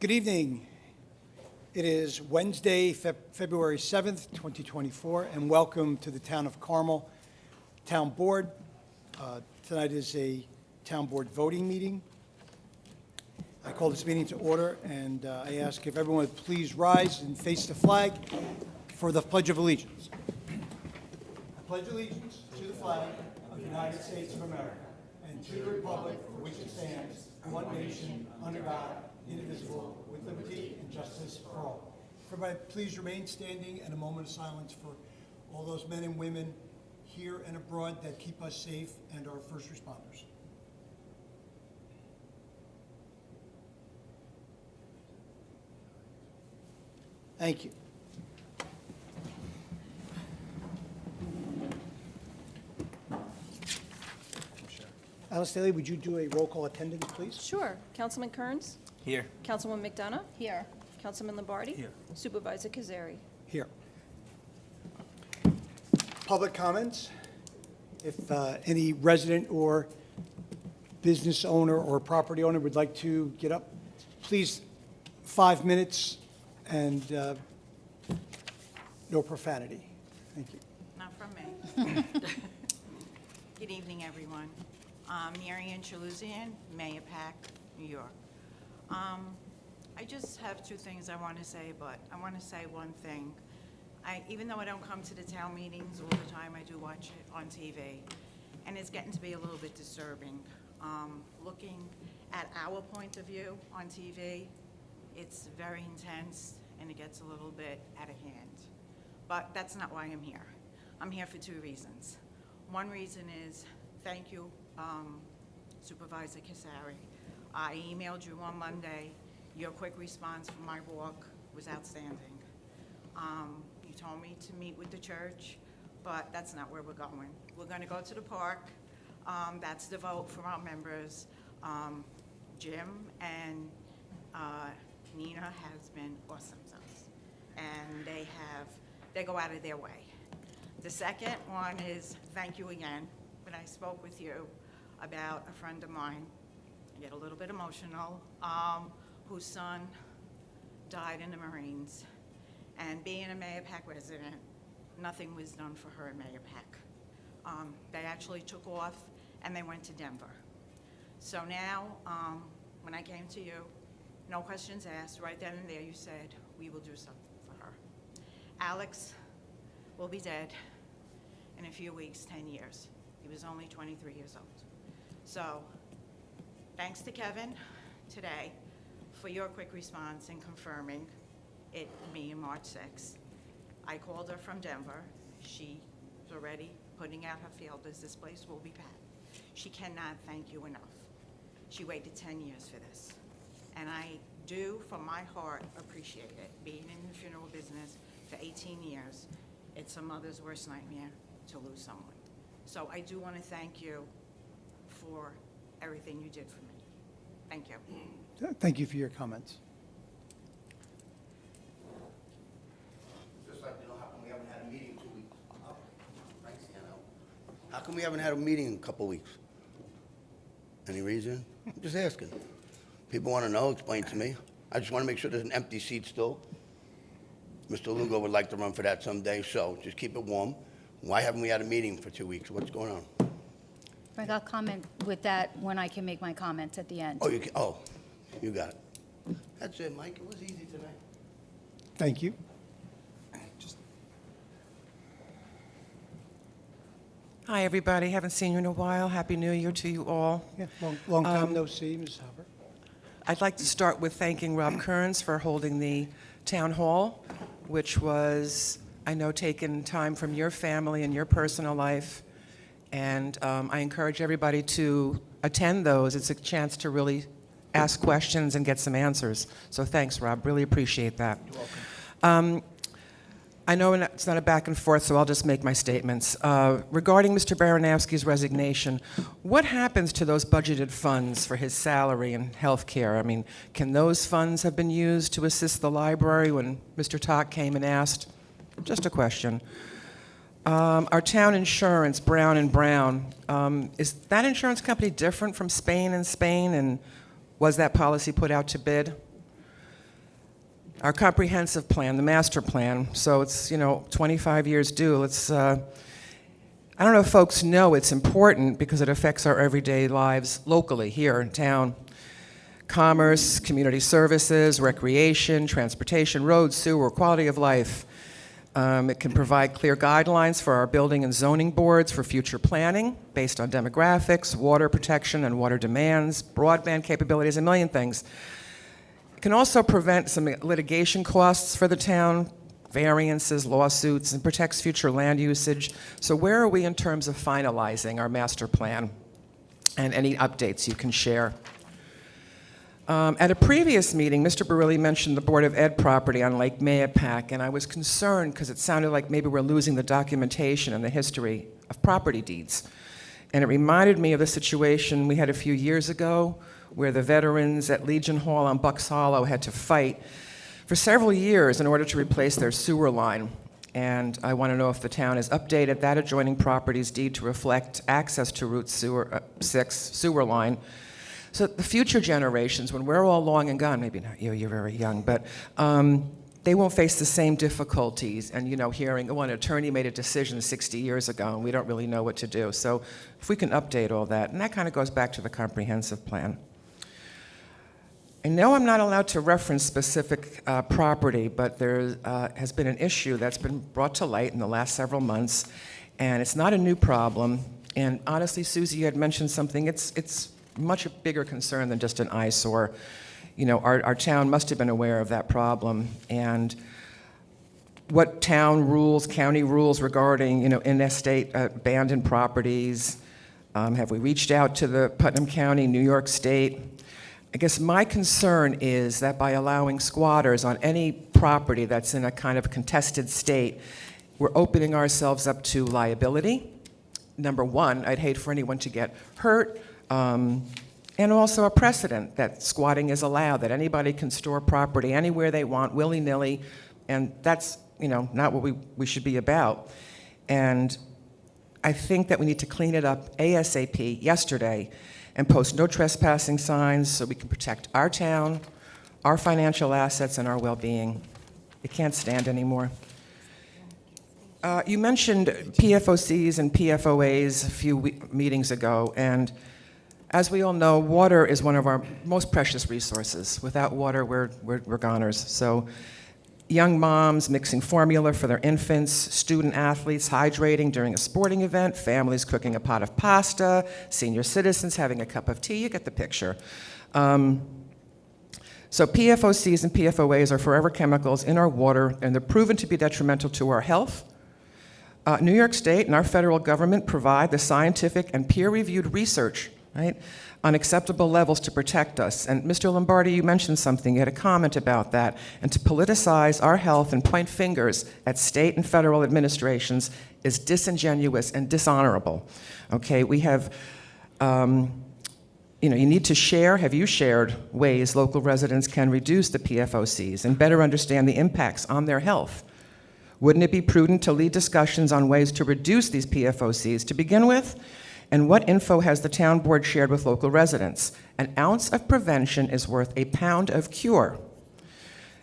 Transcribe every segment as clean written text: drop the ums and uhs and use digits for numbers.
Good evening. It is Wednesday, February 7th, 2024, and welcome to the Town of Carmel Town Board. Tonight is a Town Board voting meeting. I call this meeting to order, and I ask if everyone would please rise and face the flag for the Pledge of Allegiance. I pledge allegiance to the flag of the United States of America and to the republic for which it stands, one nation, under God, indivisible, with liberty and justice for all. Everybody, please remain standing and a moment of silence for all those men and women here and abroad that keep us safe and our first responders. Thank you. Alice Daly, would you do a roll call attendance, please? Sure. Councilman Kearns? Here. Councilwoman McDonough? Here. Councilman Lombardi? Here. Supervisor Cazzari? Here. Public comments. If any resident or business owner or property owner would like to get up, please, 5 minutes and no profanity. Thank you. Not from me. Good evening, everyone. Mary Ann Chaluzian, Mahopac, New York. I just have two things I want to say, but I want to say one thing. Even though I don't come to the town meetings all the time, I do watch it on TV, and it's getting to be a little bit disturbing. Looking at our point of view on TV, it's very intense, and it gets a little bit out of hand. But that's not why I'm here. I'm here for two reasons. One reason is, thank you, Supervisor Cazzari. I emailed you on Monday. Your quick response from my walk was outstanding. You told me to meet with the church, but that's not where we're going. We're going to go to the park. That's the vote for our members. Jim and Nina has been awesome to us, and they go out of their way. The second one is thank you again. When I spoke with you about a friend of mine, I get a little bit emotional, whose son died in the Marines. And being a Mahopac resident, nothing was done for her in Mahopac. They actually took off and they went to Denver. So now, when I came to you, no questions asked, right then and there you said, we will do something for her. Alex will be dead in a few weeks, 10 years. He was only 23 years old. So, thanks to Kevin today for your quick response and confirming it me on March 6th. I called her from Denver. She's already putting out her feelers. This place will be packed. She cannot thank you enough. She waited 10 years for this. And I do, from my heart, appreciate it. Being in the funeral business for 18 years, it's a mother's worst nightmare to lose someone. So I do want to thank you for everything you did for me. Thank you. Thank you for your comments. Just like to know, how come we haven't had a meeting in 2 weeks? Thanks, Anna. How come we haven't had a meeting in a couple weeks? Any reason? I'm just asking. People want to know, explain to me. I just want to make sure there's an empty seat still. Mr. Lugo would like to run for that someday, so just keep it warm. Why haven't we had a meeting for 2 weeks? What's going on? Frank, I'll comment with that when I can make my comments at the end. Oh, you got it. That's it, Mike. It was easy tonight. Thank you. Hi, everybody. Haven't seen you in a while. Happy New Year to you all. Yeah, long time no see, Ms. Hubbard. I'd like to start with thanking Rob Kearns for holding the town hall, which was, I know, taken time from your family and your personal life. And I encourage everybody to attend those. It's a chance to really ask questions and get some answers. So thanks, Rob. Really appreciate that. You're welcome. I know it's not a back and forth, so I'll just make my statements. Regarding Mr. Baranowski's resignation, what happens to those budgeted funds for his salary and health care? I mean, can those funds have been used to assist the library when Mr. Tock came and asked? Just a question. Our town insurance, Brown & Brown, is that insurance company different from Spain & Spain, and was that policy put out to bid? our comprehensive plan, the master plan. So it's, 25 years due. I don't know if folks know it's important because it affects our everyday lives locally here in town. Commerce, community services, recreation, transportation, roads, sewer, quality of life. It can provide clear guidelines for our building and zoning boards for future planning based on demographics, water protection and water demands, broadband capabilities, a million things. It can also prevent some litigation costs for the town, variances, lawsuits, and protects future land usage. So where are we in terms of finalizing our master plan? And any updates you can share. At a previous meeting, Mr. Barilli mentioned the Board of Ed property on Lake Mahopac, and I was concerned because it sounded like maybe we're losing the documentation and the history of property deeds. And it reminded me of the situation we had a few years ago where the veterans at Legion Hall on Bucks Hollow had to fight for several years in order to replace their sewer line. And I want to know if the town has updated that adjoining property's deed to reflect access to Route 6 sewer line. So the future generations, when we're all long and gone, maybe not you, you're very young, but they won't face the same difficulties and, hearing, an attorney made a decision 60 years ago and we don't really know what to do. So if we can update all that, and that kind of goes back to the comprehensive plan. I know I'm not allowed to reference specific property, but there has been an issue that's been brought to light in the last several months, and it's not a new problem. And honestly, Susie, you had mentioned something. It's much a bigger concern than just an eyesore. Our town must have been aware of that problem, and what town rules, county rules regarding, in-estate abandoned properties. Have we reached out to the Putnam County, New York State? I guess my concern is that by allowing squatters on any property that's in a kind of contested state, we're opening ourselves up to liability. Number one, I'd hate for anyone to get hurt, and also a precedent that squatting is allowed, that anybody can store property anywhere they want, willy-nilly, and that's, not what we should be about. And I think that we need to clean it up ASAP, yesterday, and post no trespassing signs so we can protect our town, our financial assets, and our well-being. It can't stand anymore. You mentioned PFOCs and PFOAs a few meetings ago, and as we all know, water is one of our most precious resources. Without water, we're goners. So young moms mixing formula for their infants, student athletes hydrating during a sporting event, families cooking a pot of pasta, senior citizens having a cup of tea, you get the picture. So PFOCs and PFOAs are forever chemicals in our water, and they're proven to be detrimental to our health. New York State and our federal government provide the scientific and peer-reviewed research, right, on acceptable levels to protect us. And Mr. Lombardi, you mentioned something, you had a comment about that. And to politicize our health and point fingers at state and federal administrations is disingenuous and dishonorable. Okay, we have, you need to share, have you shared ways local residents can reduce the PFOCs and better understand the impacts on their health? Wouldn't it be prudent to lead discussions on ways to reduce these PFOCs to begin with? And what info has the town board shared with local residents? An ounce of prevention is worth a pound of cure.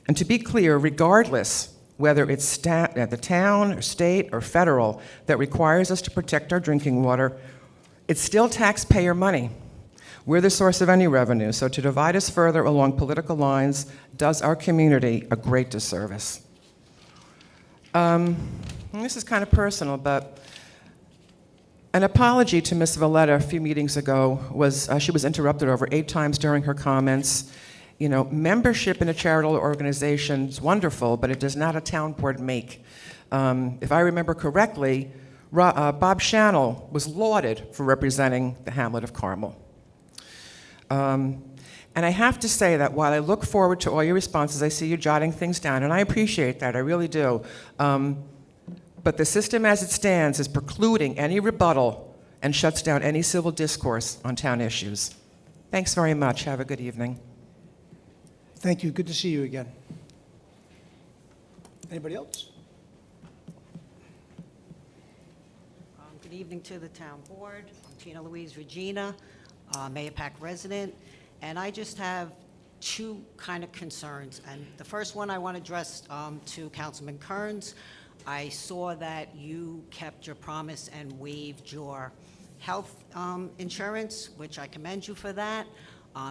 And to be clear, regardless whether it's the town or state or federal that requires us to protect our drinking water, it's still taxpayer money. We're the source of any revenue, so to divide us further along political lines does our community a great disservice. This is kind of personal, but an apology to Ms. Valletta a few meetings ago was, she was interrupted over 8 times during her comments. Membership in a charitable organization is wonderful, but it does not a town board make. If I remember correctly, Bob Shannell was lauded for representing the hamlet of Carmel. And I have to say that while I look forward to all your responses, I see you jotting things down, and I appreciate that, I really do. But the system as it stands is precluding any rebuttal and shuts down any civil discourse on town issues. Thanks very much. Have a good evening. Thank you. Good to see you again. Anybody else? Good evening to the town board. I'm Tina Louise Regina, Mahopac resident, and I just have two kind of concerns. And the first one I want to address to Councilman Kearns. I saw that you kept your promise and waived your health insurance, which I commend you for that.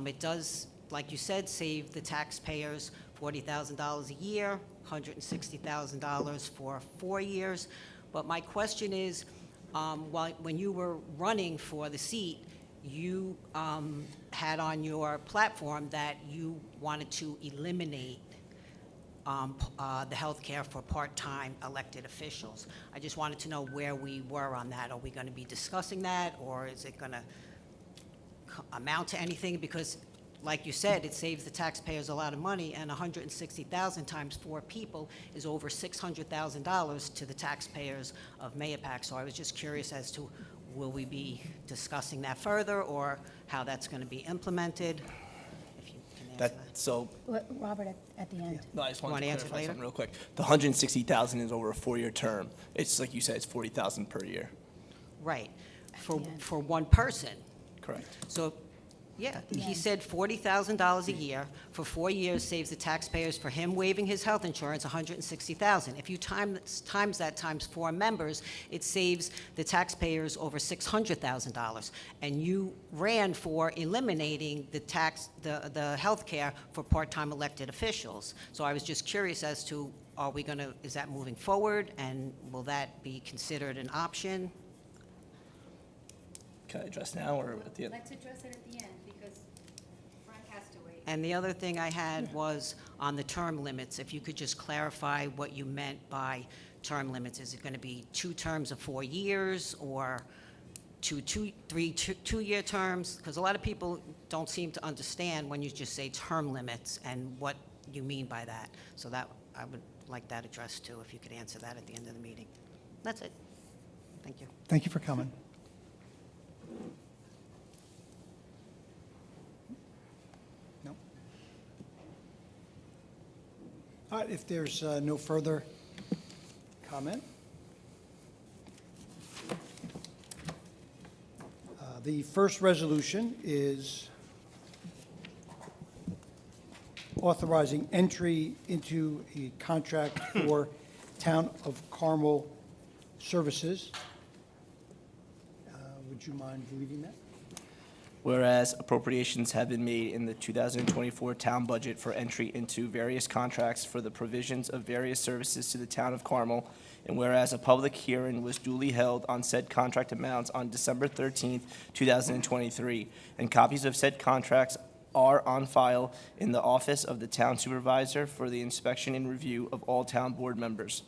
It does, like you said, save the taxpayers $40,000 a year, $160,000 for 4 years. But my question is, when you were running for the seat, you had on your platform that you wanted to eliminate the health care for part-time elected officials. I just wanted to know where we were on that. Are we going to be discussing that, or is it going to amount to anything? Because, like you said, it saves the taxpayers a lot of money, and $160,000 times 4 people is over $600,000 to the taxpayers of Mahopac. So I was just curious as to, will we be discussing that further, or how that's going to be implemented? If you can answer that. So, Robert, at the end. no, I just You wanted wanna to answer clarify later? something real quick. The 160,000 is over a 4-year term. It's like you said, it's 40,000 per year. Right, the end. for one person. Correct. So, yeah, he Yeah. said $40,000 a year for 4 years saves the taxpayers, for him waiving his health insurance, $160,000. If you times that times 4 members, it saves the taxpayers over $600,000. And you ran for eliminating the health care for part-time elected officials. So I was just curious as to, is that moving forward, and will that be considered an option? Can I address now or at the end? Let's address it at the end, because Frank has to wait. And the other thing I had was on the term limits. If you could just clarify what you meant by term limits. Is it going to be 2 terms of 4 years, or 2-year terms? Because a lot of people don't seem to understand when you just say term limits and what you mean by that. So that, I would like that addressed too, if you could answer that at the end of the meeting. That's it. Thank you. Thank you for coming. No? All right, if there's no further comment. The first resolution is authorizing entry into a contract for Town of Carmel services. Would you mind reading that? Whereas appropriations have been made in the 2024 town budget for entry into various contracts for the provisions of various services to the town of Carmel, and whereas a public hearing was duly held on said contract amounts on December 13th, 2023, and copies of said contracts are on file in the office of the town supervisor for the inspection and review of all town board members.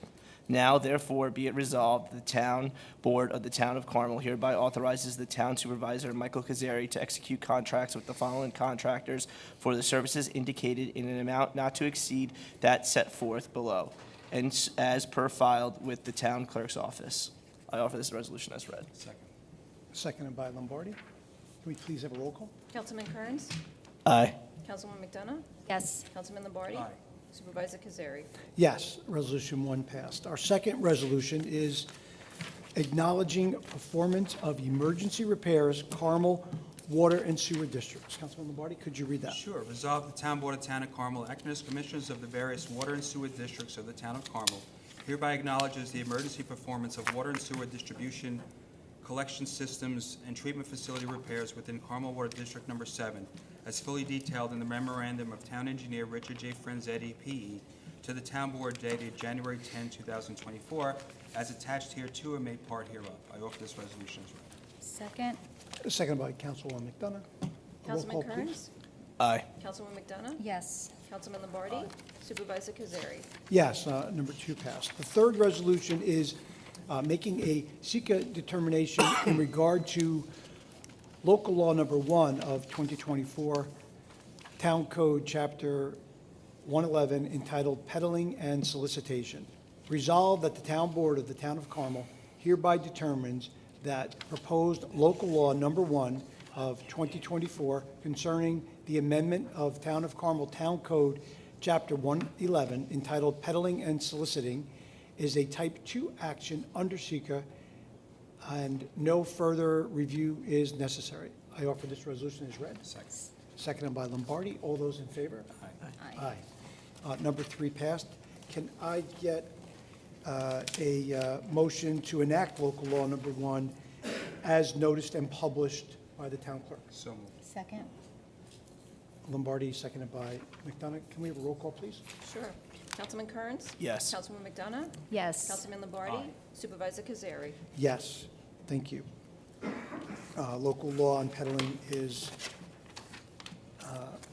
Now, therefore, be it resolved, the town board of the town of Carmel hereby authorizes the town supervisor, Michael Cazzari, to execute contracts with the following contractors for the services indicated in an amount not to exceed that set forth below, and as per filed with the town clerk's office. I offer this resolution as read. Seconded by Lombardi. Can we please have a roll call? Councilman Kearns? Aye. Councilwoman McDonough? Yes. Councilman Lombardi? Supervisor Cazzari? Yes, Resolution 1 passed. Our second resolution is acknowledging performance of emergency repairs, Carmel Water and Sewer Districts. Councilman Lombardi, could you read that? Sure. Resolve the Town Board of Town of Carmel, acting as commissioners of the various water and sewer districts of the Town of Carmel, hereby acknowledges the emergency performance of water and sewer distribution, collection systems, and treatment facility repairs within Carmel Water District Number 7, as fully detailed in the memorandum of Town Engineer Richard J. Franzetti, P.E., to the Town Board dated January 10, 2024, as attached here to and made part hereof. I offer this resolution as read. Second? Seconded by Councilwoman McDonough. A roll Councilman call, please. Kearns? Aye. Councilwoman McDonough? Yes. Councilman Lombardi? Supervisor Cazzari? Yes, number 2 passed. The third resolution is making a SECA determination in regard to local law number 1 of 2024, Town Code Chapter 111, entitled Peddling and Solicitation. Resolved that the Town Board of the Town of Carmel hereby determines that proposed local law number 1 of 2024 concerning the amendment of Town of Carmel Town Code Chapter 111, entitled Peddling and Soliciting, is a Type 2 action under SECA, and no further review is necessary. I offer this resolution as read. seconded by Lombardi. All those in favor? Aye. Number 3 passed. Can I get a motion to enact local law number 1 as noticed and published by the town clerk? So moved. Second? Lombardi, seconded by McDonough. Can we have a roll call, please? Sure. Councilman Kearns? Yes. Councilwoman McDonough? Yes. Councilman Lombardi? Supervisor Cazzari? Yes, thank you. Local law on peddling is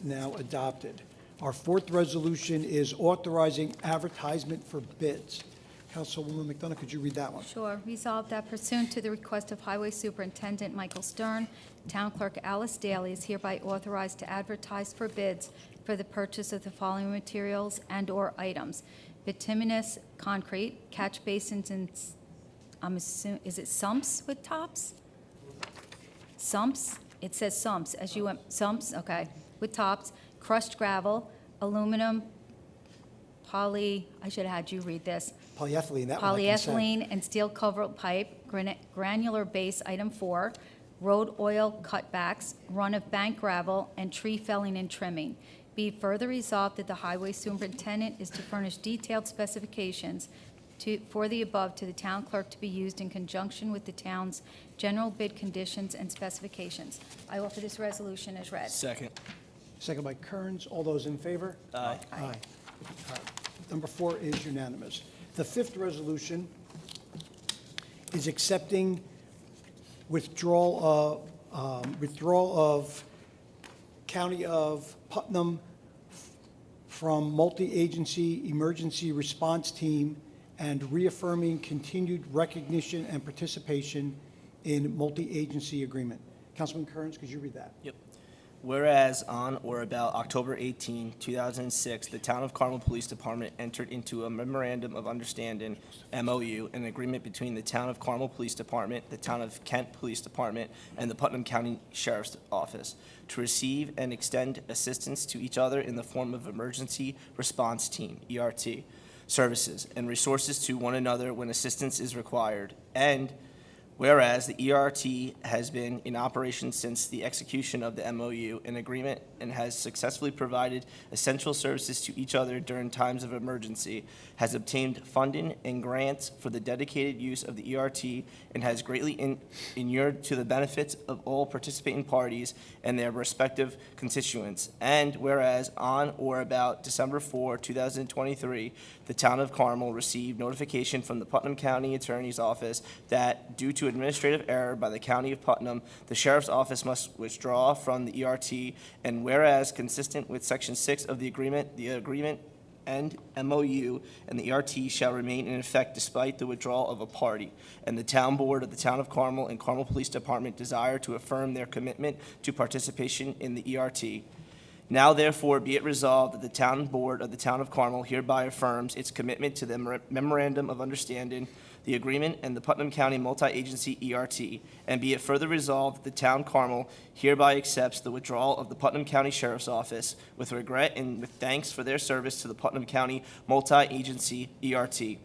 now adopted. Our 4th resolution is authorizing advertisement for bids. Councilwoman McDonough, could you read that one? Sure. Resolved that pursuant to the request of Highway Superintendent Michael Stern, Town Clerk Alice Daly is hereby authorized to advertise for bids for the purchase of the following materials and/or items: bituminous concrete, catch basins and, I'm assuming, is it sumps with tops? Sumps? It says sumps, sumps, okay, with tops, crushed gravel, aluminum, I should have had you read this. Polyethylene, that one I can say. Polyethylene and steel covered pipe, granular base, item 4, road oil cutbacks, run of bank gravel, and tree felling and trimming. Be further resolved that the highway superintendent is to furnish detailed specifications for the above to the town clerk to be used in conjunction with the town's general bid conditions and specifications. I offer this resolution as read. Second. Second by Kearns. All those in favor? Aye. Aye. Number 4 is unanimous. The 5th resolution is accepting withdrawal of County of Putnam from multi-agency emergency response team and reaffirming continued recognition and participation in multi-agency agreement. Councilman Kearns, could you read that? Yep. Whereas on or about October 18, 2006, the Town of Carmel Police Department entered into a Memorandum of Understanding, MOU, an agreement between the Town of Carmel Police Department, the Town of Kent Police Department, and the Putnam County Sheriff's Office to receive and extend assistance to each other in the form of Emergency Response Team, ERT, services and resources to one another when assistance is required. And whereas the ERT has been in operation since the execution of the MOU, an agreement, and has successfully provided essential services to each other during times of emergency, has obtained funding and grants for the dedicated use of the ERT, and has greatly inured to the benefits of all participating parties and their respective constituents. And whereas on or about December 4, 2023, the Town of Carmel received notification from the Putnam County Attorney's Office that due to administrative error by the County of Putnam, the Sheriff's Office must withdraw from the ERT, and whereas consistent with Section 6 of the agreement and MOU and the ERT shall remain in effect despite the withdrawal of a party, and the Town Board of the Town of Carmel and Carmel Police Department desire to affirm their commitment to participation in the ERT. Now therefore be it resolved that the Town Board of the Town of Carmel hereby affirms its commitment to the Memorandum of Understanding, the agreement, and the Putnam County Multi-Agency ERT, and be it further resolved that the Town Carmel hereby accepts the withdrawal of the Putnam County Sheriff's Office with regret and with thanks for their service to the Putnam County Multi-Agency ERT.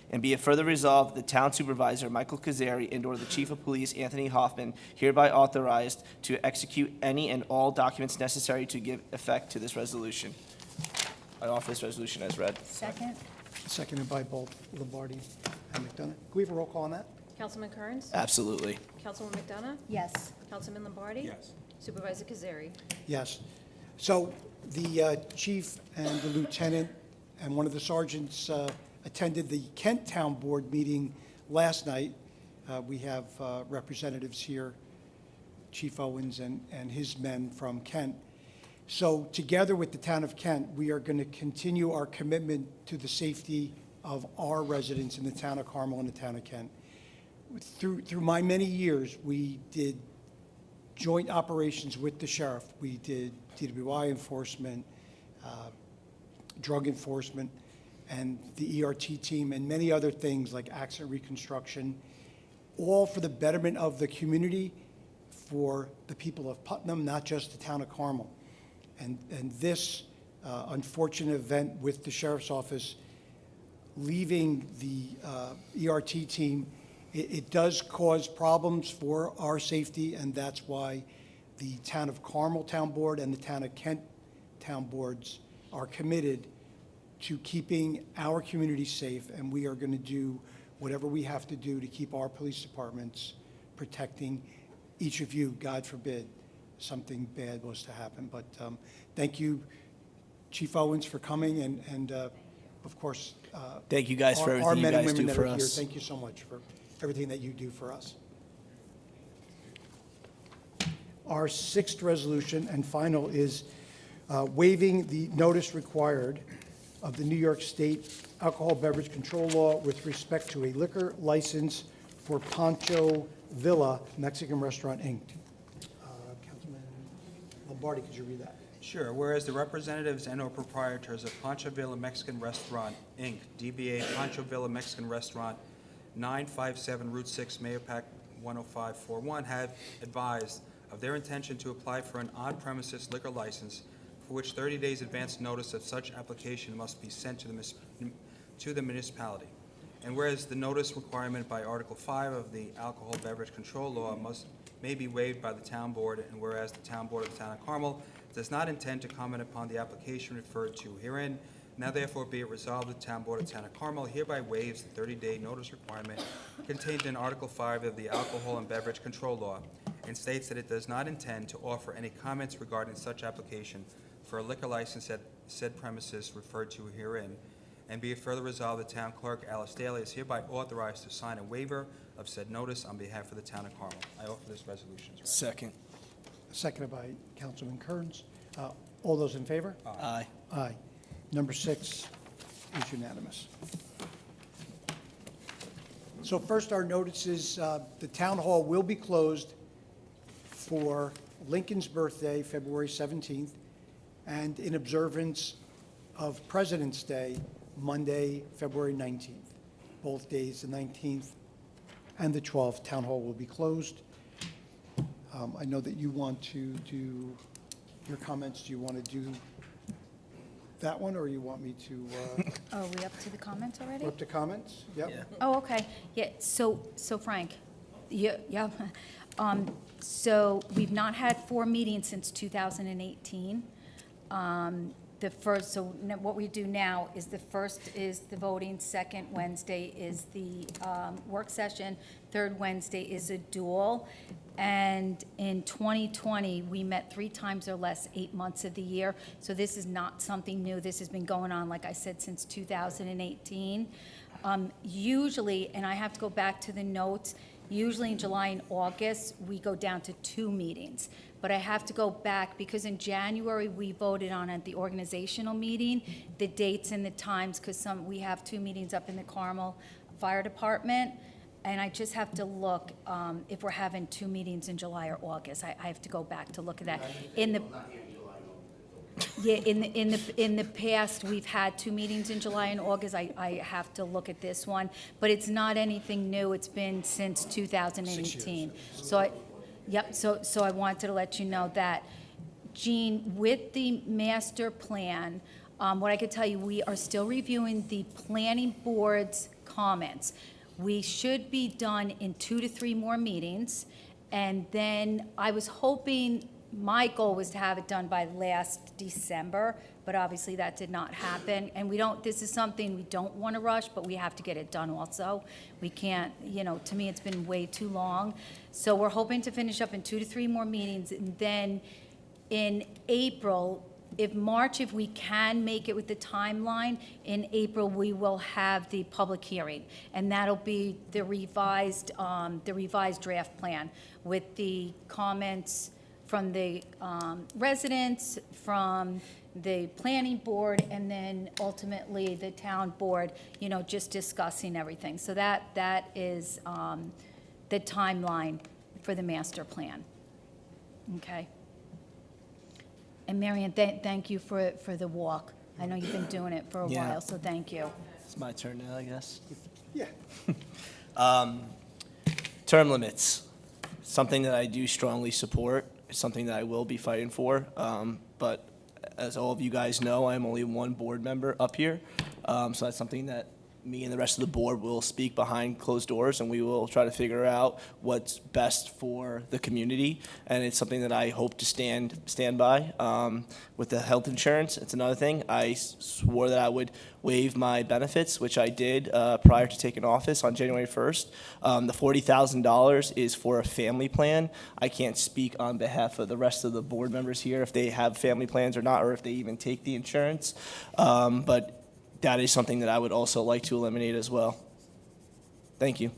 And be it further resolved that the Town Supervisor, Michael Cazzari, and/or the Chief of Police, Anthony Hoffman, hereby authorized to execute any and all documents necessary to give effect to this resolution. I offer this resolution as read. Second? Seconded by both Lombardi and McDonough. Can we have a roll call on that? Councilman Kearns? Absolutely. Councilwoman McDonough? Yes. Councilman Lombardi? Yes. Supervisor Cazzari? Yes. So the chief and the lieutenant and one of the sergeants attended the Kent Town Board meeting last night. We have representatives here, Chief Owens and his men from Kent. So together with the town of Kent, we are going to continue our commitment to the safety of our residents in the town of Carmel and the town of Kent. Through my many years, we did joint operations with the sheriff. We did DWI enforcement, drug enforcement, and the ERT team, and many other things like accident reconstruction, all for the betterment of the community, for the people of Putnam, not just the town of Carmel. And this unfortunate event with the sheriff's office leaving the ERT team, it does cause problems for our safety, and that's why the Town of Carmel Town Board and the Town of Kent Town Boards are committed to keeping our community safe, and we are going to do whatever we have to do to keep our police departments protecting each of you, God forbid something bad was to happen. But thank you, Chief Owens, for coming, and of course, Thank you guys for our everything you men and guys women do that for are here. us. Thank you so much for everything that you do for us. Our sixth resolution and final is waiving the notice required of the New York State Alcohol Beverage Control Law with respect to a liquor license for Pancho Villa Mexican Restaurant, Inc. Councilman Lombardi, could you read that? Sure. Whereas the representatives and/or proprietors of Pancho Villa Mexican Restaurant, Inc., DBA Pancho Villa Mexican Restaurant, 957 Route 6, Mahopac, 10541, have advised of their intention to apply for an on-premises liquor license for which 30 days advance notice of such application must be sent to the municipality. And whereas the notice requirement by Article 5 of the Alcohol Beverage Control Law may be waived by the Town Board, and whereas the Town Board of the Town of Carmel does not intend to comment upon the application referred to herein, now therefore be it resolved, the Town Board of the Town of Carmel hereby waives the 30-day notice requirement contained in Article 5 of the Alcohol and Beverage Control Law, and states that it does not intend to offer any comments regarding such application for a liquor license at said premises referred to herein, and be it further resolved, the Town Clerk, Alice Daly, is hereby authorized to sign a waiver of said notice on behalf of the Town of Carmel. I offer this resolution as read. Second. Seconded by Councilman Kearns. All those in favor? Aye. Aye. Number 6 is unanimous. So first, our notices, the Town Hall will be closed for Lincoln's birthday, February 17th, and in observance of President's Day, Monday, February 19th. Both days, the 19th and the 12th, Town Hall will be closed. I know that you want to do your comments. Do you want to do that one, or you want me to, Are we up to the comments already? we're up to comments? Yep. Yeah. Oh, okay. Yeah, so Frank, yeah. So we've not had 4 meetings since 2018. The first, so what we do now is the first is the voting, second Wednesday is the work session, third Wednesday is a duel. And in 2020, we met 3 times or less 8 months of the year. So this is not something new. This has been going on, like I said, since 2018. Usually, and I have to go back to the notes, usually in July and August, we go down to 2 meetings. But I have to go back because in January, we voted on at the organizational meeting, the dates and the times, because we have 2 meetings up in the Carmel Fire Department. And I just have to look if we're having 2 meetings in July or August. I have to go back to look at that. In the past, we've had 2 meetings in July and August. I have to look at this one, but it's not anything new. It's been since 2018. So I wanted to let you know that. Jean, with the master plan, what I could tell you, we are still reviewing the planning board's comments. We should be done in 2 to 3 more meetings, and then I was hoping, my goal was to have it done by last December, but obviously that did not happen. And this is something we don't want to rush, but we have to get it done also. We can't, to me, it's been way too long. So we're hoping to finish up in 2 to 3 more meetings, and then in April, if we can make it with the timeline, in April, we will have the public hearing. And that'll be the revised draft plan with the comments from the residents, from the planning board, and then ultimately the town board, just discussing everything. So that is the timeline for the master plan. Okay? And Marion, thank you for the walk. I know you've been doing it for a Yeah. while, so thank you. It's my turn now, I guess. Yeah. Term limits, something that I do strongly support. It's something that I will be fighting for. But as all of you guys know, I'm only 1 board member up here. So that's something that me and the rest of the board will speak behind closed doors, and we will try to figure out what's best for the community. And it's something that I hope to stand by. With the health insurance, it's another thing. I swore that I would waive my benefits, which I did prior to taking office on January 1st. The $40,000 is for a family plan. I can't speak on behalf of the rest of the board members here if they have family plans or not, or if they even take the insurance. But that is something that I would also like to eliminate as well. Thank you.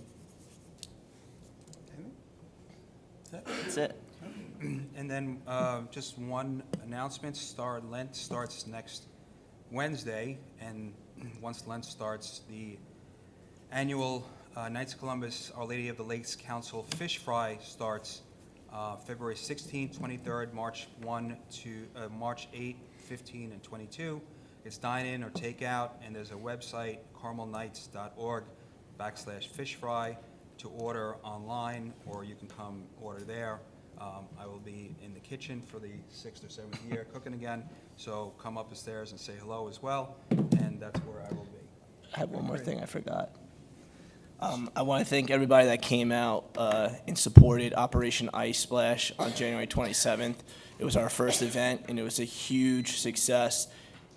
That's it. And then just one announcement, Lent starts next Wednesday, and once Lent starts, the annual Knights of Columbus Our Lady of the Lakes Council Fish Fry starts February 16th, 23rd, March 1 to March 8, 15, and 22. It's dine-in or takeout, and there's a website, carmelknights.org/fish fry to order online, or you can come order there. I will be in the kitchen for the 6th or 7th year cooking again, so come up the stairs and say hello as well, and that's where I will be. I have one more thing I forgot. I want to thank everybody that came out and supported Operation Ice Splash on January 27th. It was our first event, and it was a huge success.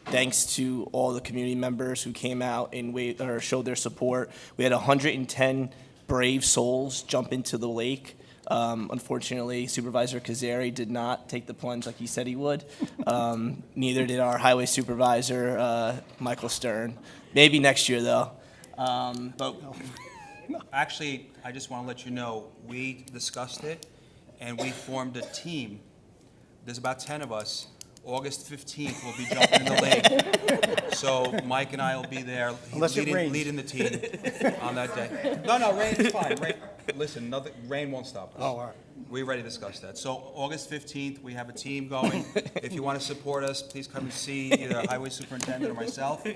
Thanks to all the community members who came out and showed their support. We had 110 brave souls jump into the lake. Unfortunately, Supervisor Cazzari did not take the plunge like he said he would. Neither did our highway supervisor, Michael Stern. Maybe next year, though. But Actually, I just want to let you know, we discussed it, and we formed a team. There's about 10 of us. August 15th, we'll be jumping in the lake. So Mike and I will be there Unless it rains. leading the team on that day. No, rain is fine. Listen, rain won't stop us. Oh, all right. We already discussed that. So August 15th, we have a team going. If you want to support us, please come and see either a highway superintendent or myself, or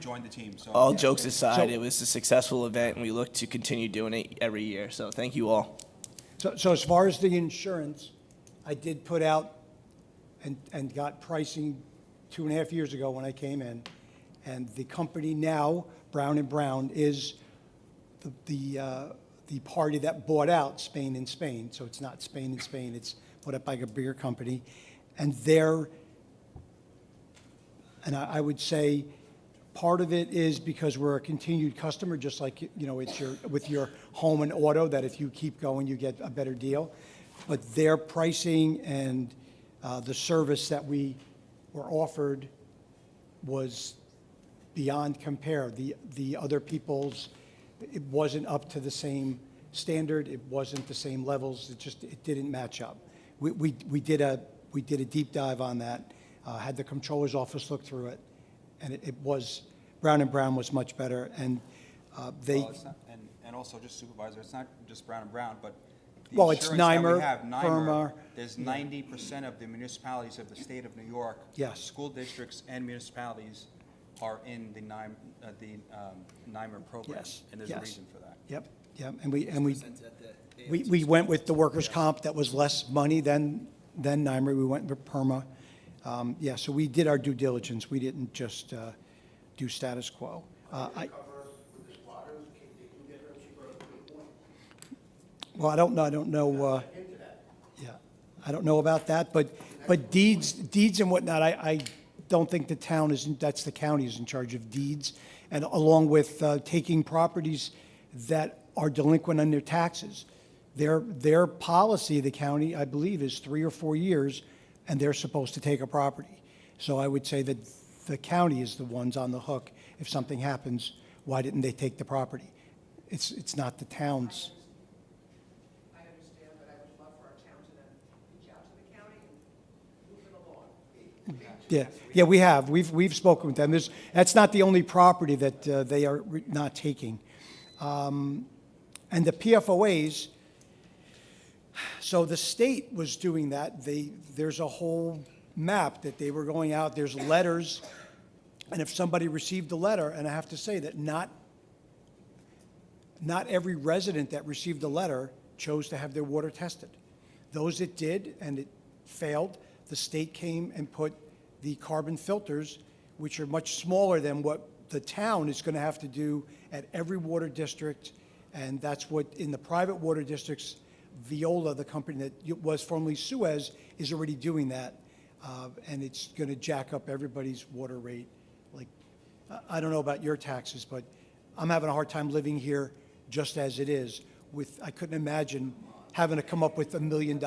join the team. So all jokes aside, it was a successful event, and we look to continue doing it every year. So thank you all. So as far as the insurance, I did put out and got pricing 2.5 years ago when I came in, and the company now, Brown & Brown, is the party that bought out Spain & Spain. So it's not Spain & Spain, it's bought up by a bigger company. And I would say part of it is because we're a continued customer, just like, it's with your home and auto, that if you keep going, you get a better deal. But their pricing and the service that we were offered was beyond compare. The other people's, it wasn't up to the same standard. It wasn't the same levels. It didn't match up. We did a deep dive on that. Had the comptroller's office look through it, and it was Brown & Brown was much better. And they. Well, it's not, and also just Supervisor, it's not just Brown & Brown, but the Well, it's insurance that we NYMER, have, PERMA. There's 90% of the municipalities of the state of New York. Yes. School districts and municipalities are in the NYMER program. Yes, And there's a yes. reason for that. Yep. And we went with the workers' comp that was less money than NYMER. We went with PERMA. So we did our due diligence. We didn't just do status quo. Well, I don't know. I don't know about that, but deeds and whatnot, I don't think the town that's the county is in charge of deeds, and along with taking properties that are delinquent on their taxes. Their policy, the county, I believe, is 3 or 4 years, and they're supposed to take a property. So I would say that the county is the ones on the hook. If something happens, why didn't they take the property? It's not the town's. I understand, but I would love for our town to then reach out to the county and move it along. Yeah, we have. We've spoken with them. That's not the only property that they are not taking. And the PFOAs, so the state was doing that. There's a whole map that they were going out. There's letters, and if somebody received a letter, and I have to say that not every resident that received a letter chose to have their water tested. Those that did, and it failed, the state came and put the carbon filters, which are much smaller than what the town is going to have to do at every water district, and that's what, in the private water districts, Veola, the company that was formerly Suez, is already doing that, and it's going to jack up everybody's water rate. Like, I don't know about your taxes, but I'm having a hard time living here just as it is. I couldn't imagine having to come up with $1 million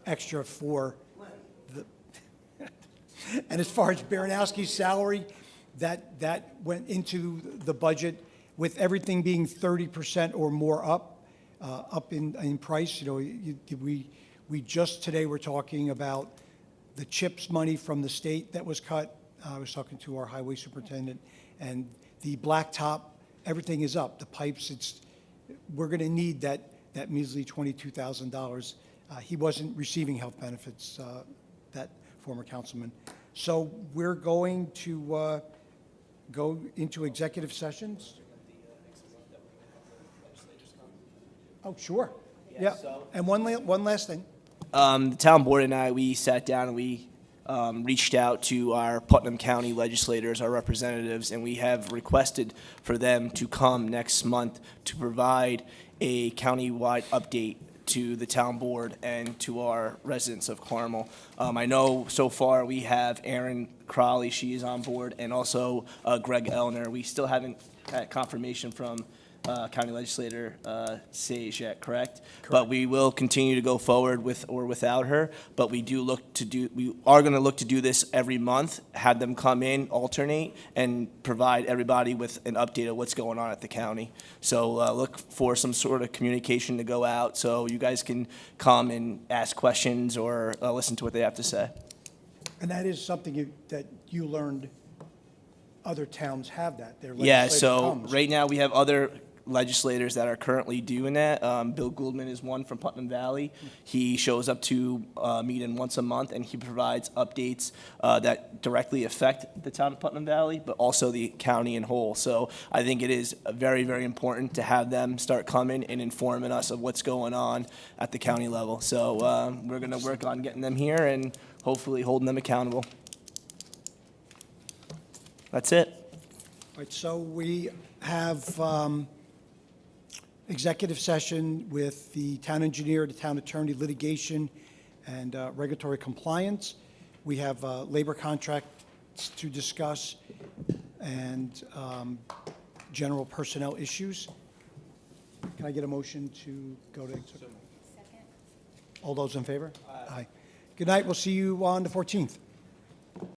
extra for the. And as far as Baranowski's salary, that went into the budget with everything being 30% or more up in price. We just today were talking about the CHIPS money from the state that was cut. I was talking to our highway superintendent, and the blacktop, everything is up. The pipes, we're going to need that measly $22,000. He wasn't receiving health benefits, that former councilman. So we're going to go into executive sessions. Oh, sure. Yeah. And one last thing. The town board and I, we sat down and we reached out to our Putnam County legislators, our representatives, and we have requested for them to come next month to provide a countywide update to the town board and to our residents of Carmel. I know so far we have Erin Crowley, she is on board, and also Greg Elner. We still haven't had confirmation from County Legislator Sage yet, correct? But we will continue to go forward with or without her. But we are going to look to do this every month, have them come in, alternate, and provide everybody with an update of what's going on at the county. So look for some sort of communication to go out so you guys can come and ask questions or listen to what they have to say. And that is something that you learned other towns have that. Their Yeah, legislature so comes. right now we have other legislators that are currently doing that. Bill Gouldman is one from Putnam Valley. He shows up to meeting once a month, and he provides updates that directly affect the town of Putnam Valley, but also the county in whole. So I think it is very, very important to have them start coming and informing us of what's going on at the county level. So we're going to work on getting them here and hopefully holding them accountable. That's it. All right, so we have executive session with the town engineer, the town attorney, litigation, and regulatory compliance. We have labor contracts to discuss and general personnel issues. Can I get a motion to go to executive? Second. All those in favor? Aye. Good night. We'll see you on the 14th.